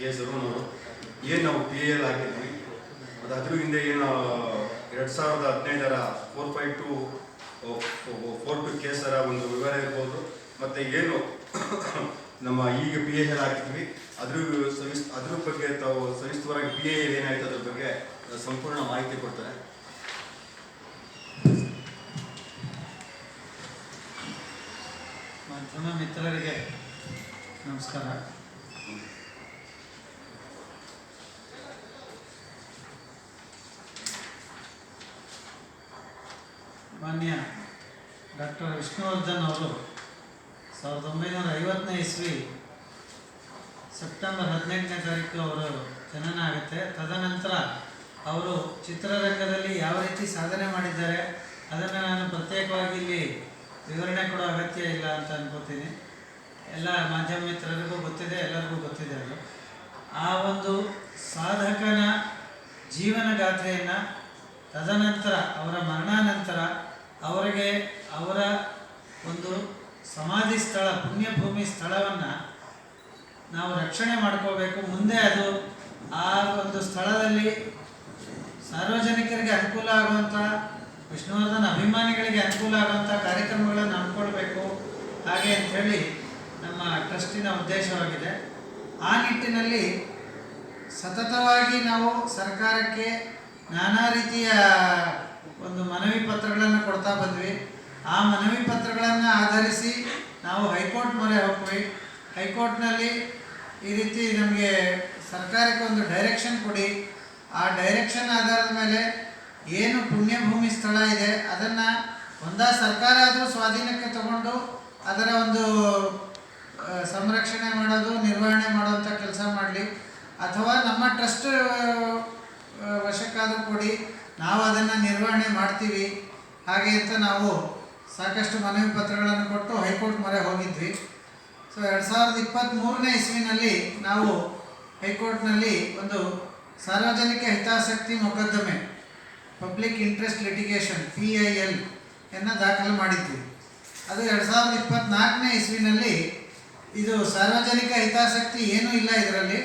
K Arun ಅವರು ಏನು ನಾವು PAL ಹಾಕಿದ್ವಿ ಮತ್ತು ಅದ್ರ ಹಿಂದೆ ಏನು 2015 452 ಕೇಸರ ಒಂದು ವಿವರ ಇರ್ಬೋದು, ಮತ್ತು ಏನು ನಮ್ಮ ಈಗ PAL ಹಾಕಿದ್ವಿ ಅದ್ರ ಬಗ್ಗೆ ತಾವು ಸವಿಸ್ತರವಾಗಿ PAL ಏನಾಯ್ತು ಅದ್ರ ಬಗ್ಗೆ ಸಂಪೂರ್ಣ ಮಾಹಿತಿ ಕೊಡ್ತಾರೆ. ಮಾಧ್ಯಮ ಮಿತ್ರರಿಗೆ ನಮಸ್ಕಾರ. ಮಾನ್ಯ ಡಾಕ್ಟರ್ ವಿಷ್ಣುವರ್ಧನ್ ಅವರು 1950ನೇ ಇಸ್ವಿ ಸೆಪ್ಟೆಂಬರ್ 18ನೇ ತಾರೀಕು ಅವರು ಜನನ ಆಗುತ್ತೆ. ತದನಂತರ ಅವರು ಚಿತ್ರರಂಗದಲ್ಲಿ ಯಾವ ರೀತಿ ಸಾಧನೆ ಮಾಡಿದ್ದಾರೆ ಅದನ್ನು ನಾನು ಪ್ರತ್ಯೇಕವಾಗಿ ಇಲ್ಲಿ ವಿವರಣೆ ಕೊಡೋ ಅಗತ್ಯ ಇಲ್ಲ ಅಂತ ಅನ್ಕೋತೀನಿ. ಎಲ್ಲ ಮಾಧ್ಯಮ ಮಿತ್ರರಿಗೂ ಗೊತ್ತಿದೆ, ಎಲ್ಲರಿಗೂ ಗೊತ್ತಿದೆ. ಅದು ಆ ಒಂದು ಸಾಧಕನ ಜೀವನ ಗಾಥೆಯನ್ನು ತದನಂತರ ಅವರ ಮರಣಾನಂತರ ಅವರಿಗೆ ಅವರ ಒಂದು ಸಮಾಧಿ ಸ್ಥಳ, ಪುಣ್ಯಭೂಮಿ ಸ್ಥಳವನ್ನು ನಾವು ರಕ್ಷಣೆ ಮಾಡ್ಕೋಬೇಕು. ಮುಂದೆ ಅದು ಆ ಒಂದು ಸ್ಥಳದಲ್ಲಿ ಸಾರ್ವಜನಿಕರಿಗೆ ಅನುಕೂಲ ಆಗುವಂಥ, ವಿಷ್ಣುವರ್ಧನ್ ಅಭಿಮಾನಿಗಳಿಗೆ ಅನುಕೂಲ ಆಗುವಂಥ ಕಾರ್ಯಕ್ರಮಗಳನ್ನು ಹಮ್ಮಿಕೊಳ್ಬೇಕು ಹಾಗೆ ಅಂಥೇಳಿ ನಮ್ಮ ಟ್ರಸ್ಟಿನ ಉದ್ದೇಶವಾಗಿದೆ. ಆ ನಿಟ್ಟಿನಲ್ಲಿ ಸತತವಾಗಿ ನಾವು ಸರ್ಕಾರಕ್ಕೆ ನಾನಾ ರೀತಿಯ ಒಂದು ಮನವಿ ಪತ್ರಗಳನ್ನು ಕೊಡ್ತಾ ಬಂದ್ವಿ. ಆ ಮನವಿ ಪತ್ರಗಳನ್ನು ಆಧರಿಸಿ ನಾವು ಹೈಕೋರ್ಟ್ ಮೊರೆ ಹೋಗ್ವಿ. ಹೈಕೋರ್ಟ್ನಲ್ಲಿ ಈ ರೀತಿ ನಮಗೆ ಸರ್ಕಾರಕ್ಕೆ ಒಂದು ಡೈರೆಕ್ಷನ್ ಕೊಡಿ, ಆ ಡೈರೆಕ್ಷನ್ ಆಧಾರದ ಮೇಲೆ ಏನು ಪುಣ್ಯಭೂಮಿ ಸ್ಥಳ ಇದೆ ಅದನ್ನು ಸರ್ಕಾರ ಆದರೂ ಸ್ವಾಧೀನಕ್ಕೆ ತಗೊಂಡು ಅದರ ಒಂದು ಸಂರಕ್ಷಣೆ ಮಾಡೋದು, ನಿರ್ವಹಣೆ ಮಾಡುವಂಥ ಕೆಲಸ ಮಾಡಲಿ, ಅಥವಾ ನಮ್ಮ ಟ್ರಸ್ಟ್ ವಶಕ್ಕಾದರೂ ಕೊಡಿ, ನಾವು ಅದನ್ನು ನಿರ್ವಹಣೆ ಮಾಡ್ತೀವಿ ಹಾಗೆ ಅಂತ ನಾವು ಸಾಕಷ್ಟು ಮನವಿ ಪತ್ರಗಳನ್ನು ಕೊಟ್ಟು ಹೈಕೋರ್ಟ್ ಮೊರೆ ಹೋಗಿದ್ವಿ. ಸೊ 2023ನೇ ಇಸ್ವಿನಲ್ಲಿ ನಾವು ಹೈಕೋರ್ಟ್ನಲ್ಲಿ ಒಂದು ಸಾರ್ವಜನಿಕ ಹಿತಾಸಕ್ತಿ ಮೊಕದ್ದಮೆ, ಪಬ್ಲಿಕ್ ಇಂಟ್ರೆಸ್ಟ್ ಲಿಟಿಗೇಷನ್ PIL ದಾಖಲು ಮಾಡಿದ್ವಿ. ಅದು 2024ನೇ ಇಸ್ವಿನಲ್ಲಿ ಇದು ಸಾರ್ವಜನಿಕ ಹಿತಾಸಕ್ತಿ ಏನೂ ಇಲ್ಲ ಇದರಲ್ಲಿ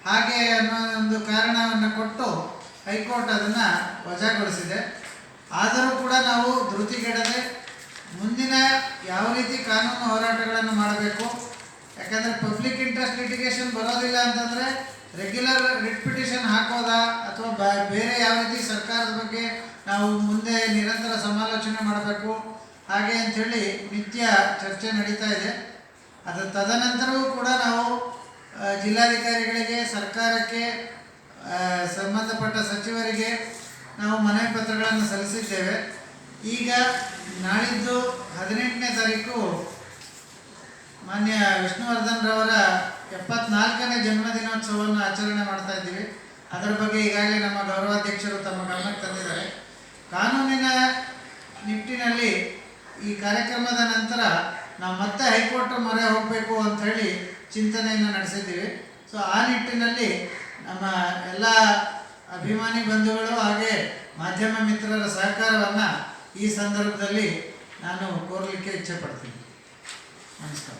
ಹಾಗೆ ಅನ್ನೋ ಒಂದು ಕಾರಣವನ್ನು ಕೊಟ್ಟು ಹೈಕೋರ್ಟ್ ಅದನ್ನು ವಜಾಗೊಳಿಸಿದೆ. ಆದರೂ ಕೂಡ ನಾವು ಧೃತಿಗೆಡದೆ ಮುಂದಿನ ಯಾವ ರೀತಿ ಕಾನೂನು ಹೋರಾಟಗಳನ್ನು ಮಾಡಬೇಕು, ಯಾಕಂದರೆ ಪಬ್ಲಿಕ್ ಇಂಟ್ರೆಸ್ಟ್ ಲಿಟಿಗೇಷನ್ ಬರೋದಿಲ್ಲ ಅಂತಂದರೆ ರೆಗ್ಯುಲರ್ ರಿಟ್ ಪಿಟಿಷನ್ ಹಾಕೋದಾ ಅಥವಾ ಬೇರೆ ಯಾವ ರೀತಿ ಸರ್ಕಾರದ ಬಗ್ಗೆ ನಾವು ಮುಂದೆ ನಿರಂತರ ಸಮಾಲೋಚನೆ ಮಾಡಬೇಕು ಹಾಗೆ ಅಂಥೇಳಿ ನಿತ್ಯ ಚರ್ಚೆ ನಡೀತಾ ಇದೆ. ಅದರ ತದನಂತರವೂ ಕೂಡ ನಾವು ಜಿಲ್ಲಾಧಿಕಾರಿಗಳಿಗೆ, ಸರ್ಕಾರಕ್ಕೆ, ಸಂಬಂಧಪಟ್ಟ ಸಚಿವರಿಗೆ ನಾವು ಮನವಿ ಪತ್ರಗಳನ್ನು ಸಲ್ಲಿಸಿದ್ದೇವೆ. ಈಗ ನಾಳಿದ್ದು 18ನೇ ತಾರೀಕು ಮಾನ್ಯ ವಿಷ್ಣುವರ್ಧನ್ ರವರ 74ನೇ ಜನ್ಮದಿನೋತ್ಸವವನ್ನು ಆಚರಣೆ ಮಾಡ್ತಾ ಇದ್ದೀವಿ. ಅದರ ಬಗ್ಗೆ ಈಗಾಗಲೇ ನಮ್ಮ ಗೌರವಾಧ್ಯಕ್ಷರು ತಮ್ಮ ಗಮನಕ್ಕೆ ತಂದಿದ್ದಾರೆ. ಕಾನೂನಿನ ನಿಟ್ಟಿನಲ್ಲಿ ಈ ಕಾರ್ಯಕ್ರಮದ ನಂತರ ನಾವು ಮತ್ತೆ ಹೈಕೋರ್ಟ್ ಮೊರೆ ಹೋಗಬೇಕು ಅಂಥೇಳಿ ಚಿಂತನೆಯನ್ನು ನಡೆಸಿದ್ದೀವಿ. ಸೊ ಆ ನಿಟ್ಟಿನಲ್ಲಿ ನಮ್ಮ ಎಲ್ಲ ಅಭಿಮಾನಿ ಬಂಧುಗಳು ಹಾಗೆ ಮಾಧ್ಯಮ ಮಿತ್ರರ ಸಹಕಾರವನ್ನು ಈ ಸಂದರ್ಭದಲ್ಲಿ ನಾನು ಕೋರಲಿಕ್ಕೆ ಇಚ್ಛೆ ಪಡ್ತೀನಿ. ನಮಸ್ಕಾರ.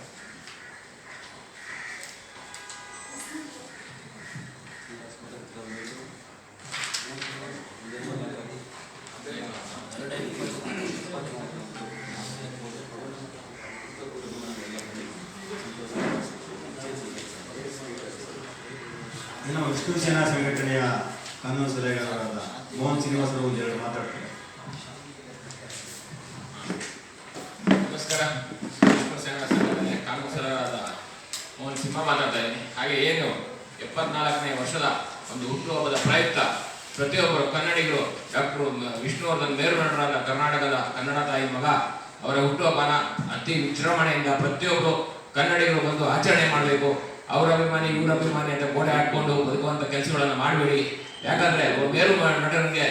ನಮ್ಮ ವಿಷ್ಣು ಸೇನಾ ಸಂಘಟನೆಯ ಕಾನೂನು ಸಲಹೆಗಾರರಾದ ಮೋಹನ್ ಶ್ರೀನಿವಾಸರು ಒಂದೆರಡು ಮಾತಾಡ್ತಾರೆ. ನಮಸ್ಕಾರ. ವಿಷ್ಣು ಸೇನಾ ಸಂಘಟನೆಯ ಕಾನೂನು ಸಲಹೆಗಾರರಾದ ಮೋಹನ್ ಸಿಂಹ ಮಾತಾಡ್ತಾ ಇದ್ದೀನಿ. ಹಾಗೆ ಏನು 74ನೇ ವರ್ಷದ ಒಂದು ಹುಟ್ಟುಹಬ್ಬದ ಪ್ರಯುಕ್ತ ಪ್ರತಿಯೊಬ್ಬರು ಕನ್ನಡಿಗರು ಡಾಕ್ಟರ್ ವಿಷ್ಣುವರ್ಧನ್ ಮೇರುನಟರಾದ ಕರ್ನಾಟಕದ ಕನ್ನಡ ತಾಯಿ ಮಗ ಅವರ ಹುಟ್ಟುಹಬ್ಬನ ಅತಿ ವಿಜೃಂಭಣೆಯಿಂದ ಪ್ರತಿಯೊಬ್ಬರು ಕನ್ನಡಿಗರು ಬಂದು ಆಚರಣೆ ಮಾಡಬೇಕು. ಅವರ ಅಭಿಮಾನಿ ಇವ್ರ ಅಭಿಮಾನಿ ಅಂತ ಗೋಡೆ ಹಾಕೊಂಡು ಬದುಕುವಂಥ ಕೆಲಸಗಳನ್ನು ಮಾಡಬೇಡಿ. ಯಾಕಂದರೆ ಮೇರು ನಟನಿಗೆ